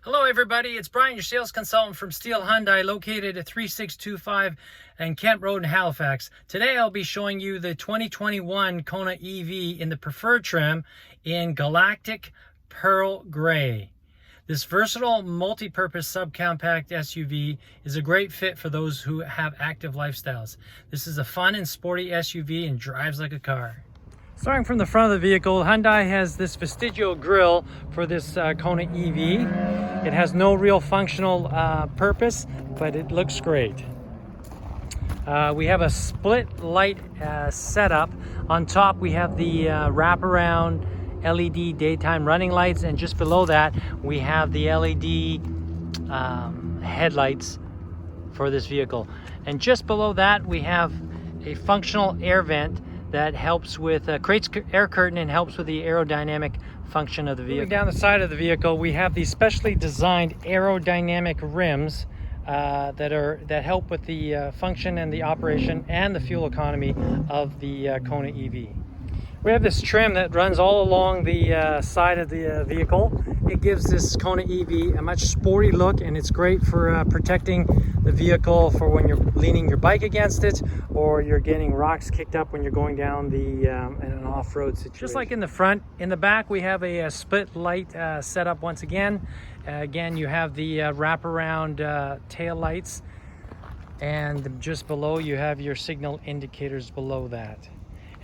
Hello everybody, it's Brian, your sales consultant from Steele Hyundai, located at 3625 and Kempt Road in Halifax. Today I'll be showing you the 2021 Kona EV in the Prefferred trim in Galactic Pearl Gray. This versatile multi-purpose subcompact SUV is a great fit for those who have active lifestyles. This is a fun and sporty SUV and drives like a car. Starting from the front of the vehicle, Hyundai has this vestigial grille for this Kona EV. It has no real functional purpose, but it looks great. We have a split light setup. On top we have the wraparound LED daytime running lights, and just below that we have the LED headlights for this vehicle. And just below that we have a functional air vent that helps with, creates air curtain and helps with the aerodynamic function of the vehicle. Moving down the side of the vehicle, we have these specially designed aerodynamic rims that help with the function and the operation and the fuel economy of the Kona EV. We have this trim that runs all along the side of the vehicle. It gives this Kona EV a much sporty look, and it's great for protecting the vehicle for when you're leaning your bike against it or you're getting rocks kicked up when you're going down in an off-road situation. Just like in the front, in the back we have a split light setup once again. Again, you have the wraparound tail lights, and just below you have your signal indicators below that.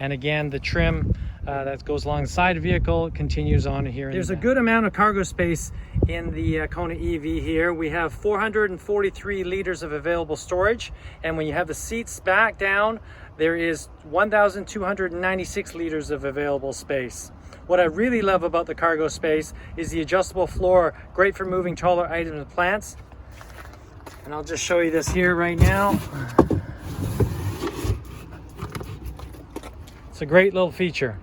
And again, the trim that goes alongside the vehicle continues on here. There's a good amount of cargo space in the Kona EV here. We have 443 liters of available storage, and when you have the seats back down, there is 1,296 liters of available space. What I really love about the cargo space is the adjustable floor, great for moving taller items and plants. And I'll just show you this here right now. It's a great little feature.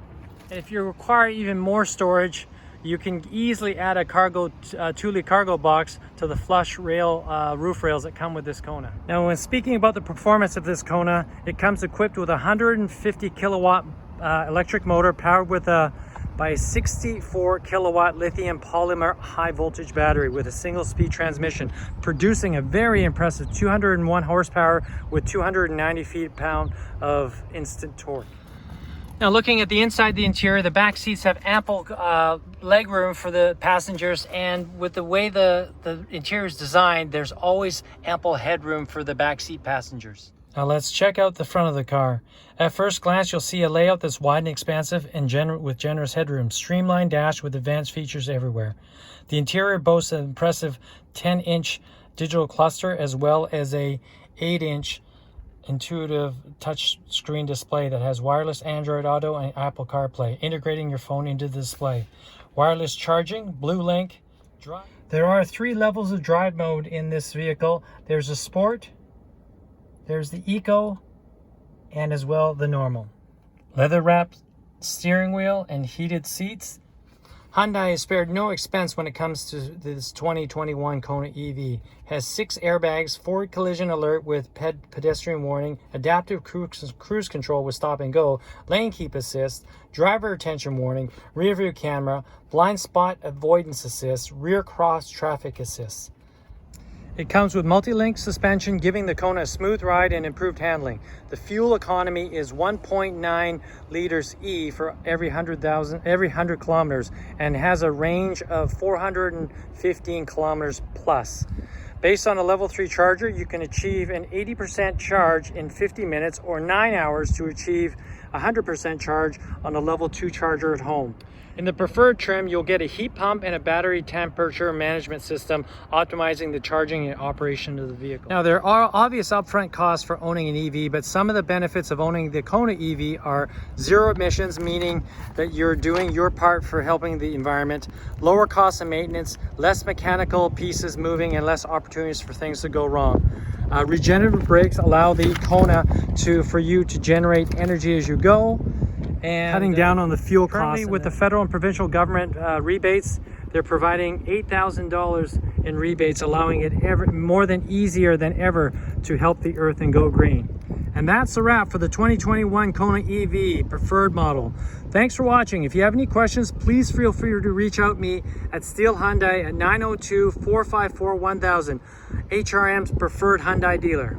And if you require even more storage, you can easily add a Thule cargo box to the flush rail roof rails that come with this Kona. Now, when speaking about the performance of this Kona, it comes equipped with a 150 kilowatt electric motor powered with by a 64 kilowatt lithium polymer high voltage battery with a single speed transmission, producing a very impressive 201 horsepower with 290 feet-pound of instant torque. Now, looking at the inside, the interior, the back seats have ample leg room for the passengers, and with the way the interior is designed, there's always ample headroom for the back seat passengers. Now let's check out the front of the car. At first glance, you'll see a layout that's wide and expansive and with generous headroom. Streamlined dash with advanced features everywhere. The interior boasts an impressive 10-inch digital cluster as well as a 8-inch intuitive touch screen display that has wireless Android Auto and Apple CarPlay, integrating your phone into the display. Wireless charging, Blue Link, drive. There are 3 levels of drive mode in this vehicle. There's a Sport, there's the Eco, and as well the Normal. Leather wrapped steering wheel and heated seats. Hyundai has spared no expense when it comes to this 2021 Kona EV. Has 6 airbags, forward collision alert with pedestrian warning, adaptive cruise control with stop and go, lane keep assist, driver attention warning, rear view camera, blind spot avoidance assist, rear cross traffic assist. It comes with multi-link suspension, giving the Kona a smooth ride and improved handling. The fuel economy is 1.9 liters E for every 100 kilometers, and has a range of 415 kilometers plus. Based on a level 3 charger, you can achieve an 80% charge in 50 minutes or 9 hours to achieve 100% charge on a level 2 charger at home. In the Prefferred trim, you'll get a heat pump and a battery temperature management system, optimizing the charging and operation of the vehicle. Now, there are obvious upfront costs for owning an EV, but some of the benefits of owning the Kona EV are zero emissions, meaning that you're doing your part for helping the environment, lower costs of maintenance, less mechanical pieces moving, and less opportunities for things to go wrong. Regenerative brakes allow the Kona for you to generate energy as you go, and cutting down on the fuel costs. Currently, with the federal and provincial government rebates, they're providing $8,000 in rebates, allowing it more than easier than ever to help the earth and go green. And that's a wrap for the 2021 Kona EV Preferred model. Thanks for watching. If you have any questions, please feel free to reach out me at Steele Hyundai at 902-454-1000, HRM's preferred Hyundai dealer.